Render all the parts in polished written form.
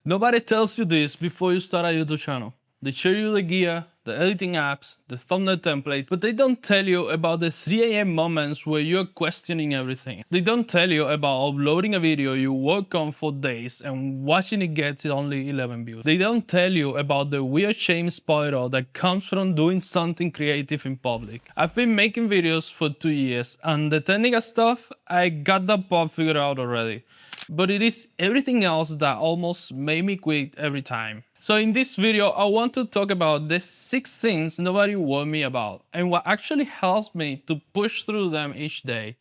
Nobody tells you this before you start a YouTube channel. They show you the gear, the editing apps, the thumbnail template, but they don't tell you about the 3 a.m. moments where you're questioning everything. They don't tell you about uploading a video you work on for days and watching it get only 11 views. They don't tell you about the weird shame spiral that comes from doing something creative in public. I've been making videos for 2 years, and the technical stuff, I got that part figured out already. But it is everything else that almost made me quit every time. So in this video, I want to talk about the 6 things nobody warned me about and what actually helps me to push through them each day.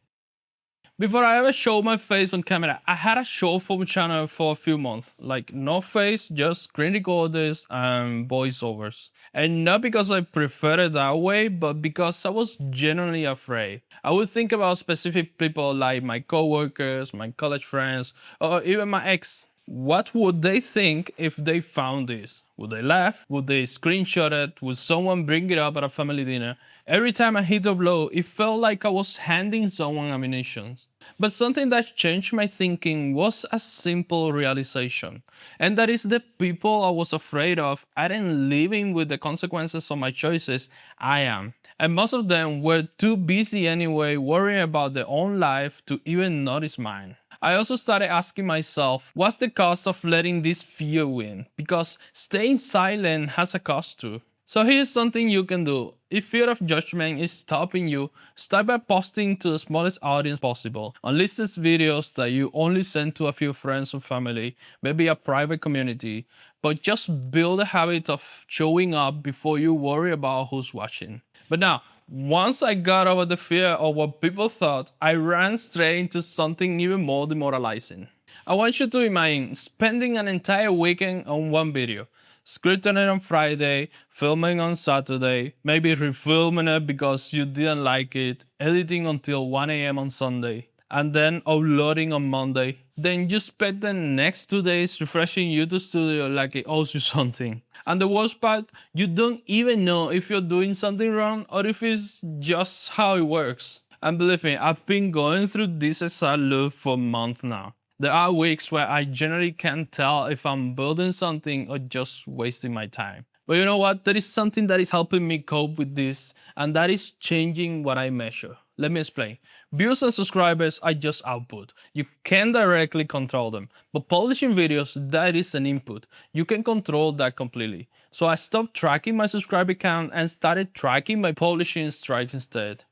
Before I ever showed my face on camera, I had a short form channel for a few months, like no face, just screen recorders and voiceovers. And not because I preferred it that way, but because I was genuinely afraid. I would think about specific people like my coworkers, my college friends, or even my ex. What would they think if they found this? Would they laugh? Would they screenshot it? Would someone bring it up at a family dinner? Every time I hit upload, it felt like I was handing someone ammunition. But something that changed my thinking was a simple realization, and that is the people I was afraid of aren't living with the consequences of my choices. I am. And most of them were too busy anyway worrying about their own life to even notice mine. I also started asking myself, what's the cost of letting this fear win? Because staying silent has a cost too. So here's something you can do. If fear of judgment is stopping you, start by posting to the smallest audience possible. Unlisted videos that you only send to a few friends or family, maybe a private community. But just build a habit of showing up before you worry about who's watching. But now, once I got over the fear of what people thought, I ran straight into something even more demoralizing. I want you to imagine spending an entire weekend on one video. Scripting it on Friday, filming on Saturday, maybe refilming it because you didn't like it, editing until 1 a.m. on Sunday, and then uploading on Monday. Then you spend the next 2 days refreshing YouTube Studio like it owes you something. And the worst part, you don't even know if you're doing something wrong or if it's just how it works. And believe me, I've been going through this exact loop for months now. There are weeks where I generally can't tell if I'm building something or just wasting my time. But you know what? There is something that is helping me cope with this, and that is changing what I measure. Let me explain. Views and subscribers are just output. You can't directly control them. But publishing videos, that is an input. You can control that completely. So I stopped tracking my subscriber count and started tracking my publishing strikes instead.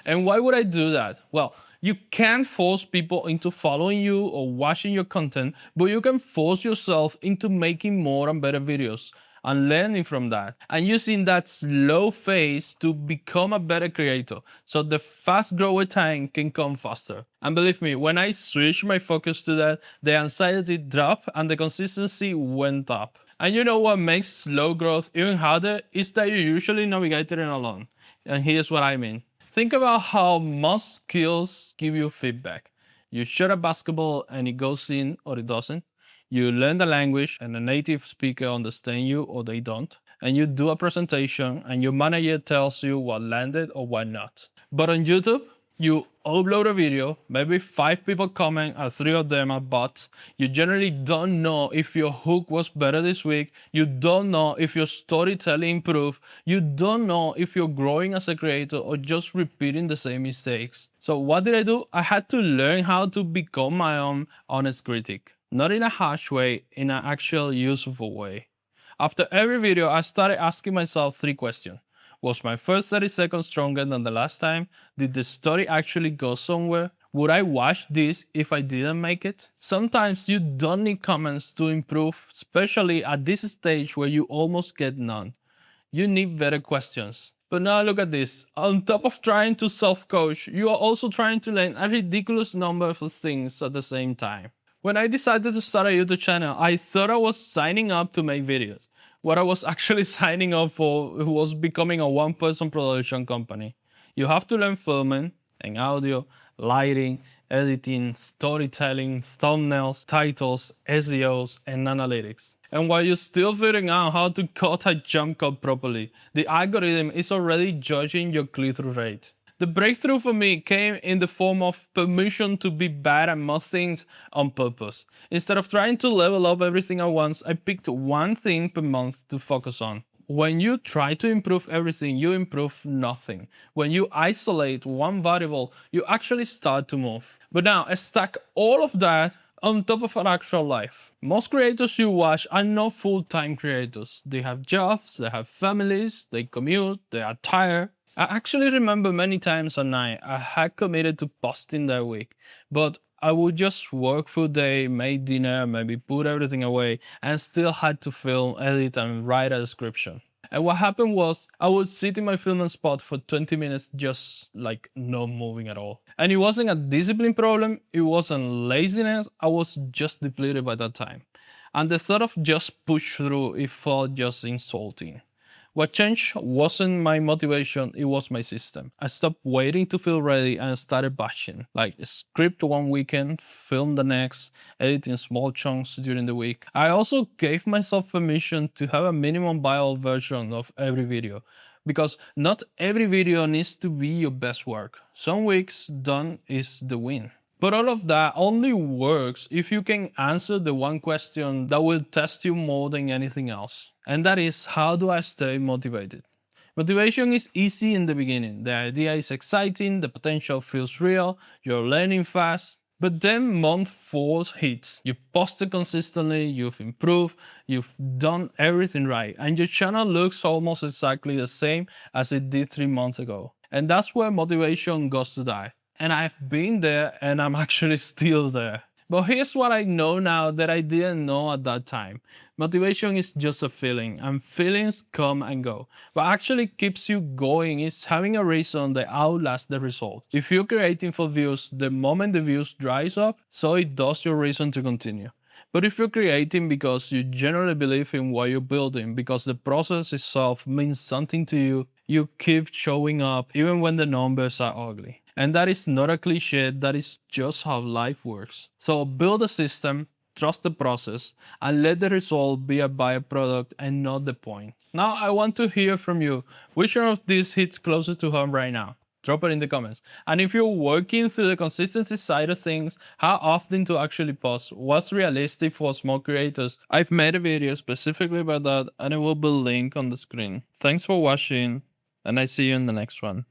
And why would I do that? Well, you can't force people into following you or watching your content, but you can force yourself into making more and better videos and learning from that and using that slow phase to become a better creator so the fast grower time can come faster. And believe me, when I switched my focus to that, the anxiety dropped and the consistency went up. And you know what makes slow growth even harder is that you usually navigate it alone. And here's what I mean. Think about how most skills give you feedback. You shoot a basketball and it goes in or it doesn't. You learn the language and a native speaker understands you or they don't. And you do a presentation and your manager tells you what landed or what not. But on YouTube, you upload a video, maybe 5 people comment and 3 of them are bots. You generally don't know if your hook was better this week. You don't know if your storytelling improved. You don't know if you're growing as a creator or just repeating the same mistakes. So what did I do? I had to learn how to become my own honest critic. Not in a harsh way, in an actual useful way. After every video, I started asking myself 3 questions. Was my first 30 seconds stronger than the last time? Did the story actually go somewhere? Would I watch this if I didn't make it? Sometimes you don't need comments to improve, especially at this stage where you almost get none. You need better questions. But now look at this. On top of trying to self-coach, you are also trying to learn a ridiculous number of things at the same time. When I decided to start a YouTube channel, I thought I was signing up to make videos. What I was actually signing up for was becoming a one-person production company. You have to learn filming and audio, lighting, editing, storytelling, thumbnails, titles, SEOs, and analytics. And while you're still figuring out how to cut a jump cut properly, the algorithm is already judging your click-through rate. The breakthrough for me came in the form of permission to be bad at most things on purpose. Instead of trying to level up everything at once, I picked one thing per month to focus on. When you try to improve everything, you improve nothing. When you isolate one variable, you actually start to move. But now, stack all of that on top of an actual life. Most creators you watch are not full-time creators. They have jobs, they have families, they commute, they are tired. I actually remember many times at night I had committed to posting that week, but I would just work full day, make dinner, maybe put everything away, and still had to film, edit, and write a description. And what happened was, I would sit in my filming spot for 20 minutes just like not moving at all. And it wasn't a discipline problem, it wasn't laziness, I was just depleted by that time. And the thought of just push through, it felt just insulting. What changed wasn't my motivation, it was my system. I stopped waiting to feel ready and started batching. Like script one weekend, film the next, editing small chunks during the week. I also gave myself permission to have a minimum viable version of every video. Because not every video needs to be your best work. Some weeks done is the win. But all of that only works if you can answer the one question that will test you more than anything else. And that is, how do I stay motivated? Motivation is easy in the beginning. The idea is exciting, the potential feels real, you're learning fast. But then month 4 hits. You posted consistently, you've improved, you've done everything right, and your channel looks almost exactly the same as it did 3 months ago. And that's where motivation goes to die. And I've been there and I'm actually still there. But here's what I know now that I didn't know at that time. Motivation is just a feeling, and feelings come and go. What actually keeps you going is having a reason that outlasts the result. If you're creating for views, the moment the views dries up, so it does your reason to continue. But if you're creating because you genuinely believe in what you're building, because the process itself means something to you, you keep showing up even when the numbers are ugly. And that is not a cliche, that is just how life works. So build a system, trust the process, and let the result be a byproduct and not the point. Now I want to hear from you. Which one of these hits closer to home right now? Drop it in the comments. And if you're working through the consistency side of things, how often to actually post? What's realistic for small creators? I've made a video specifically about that and it will be linked on the screen. Thanks for watching and I see you in the next one.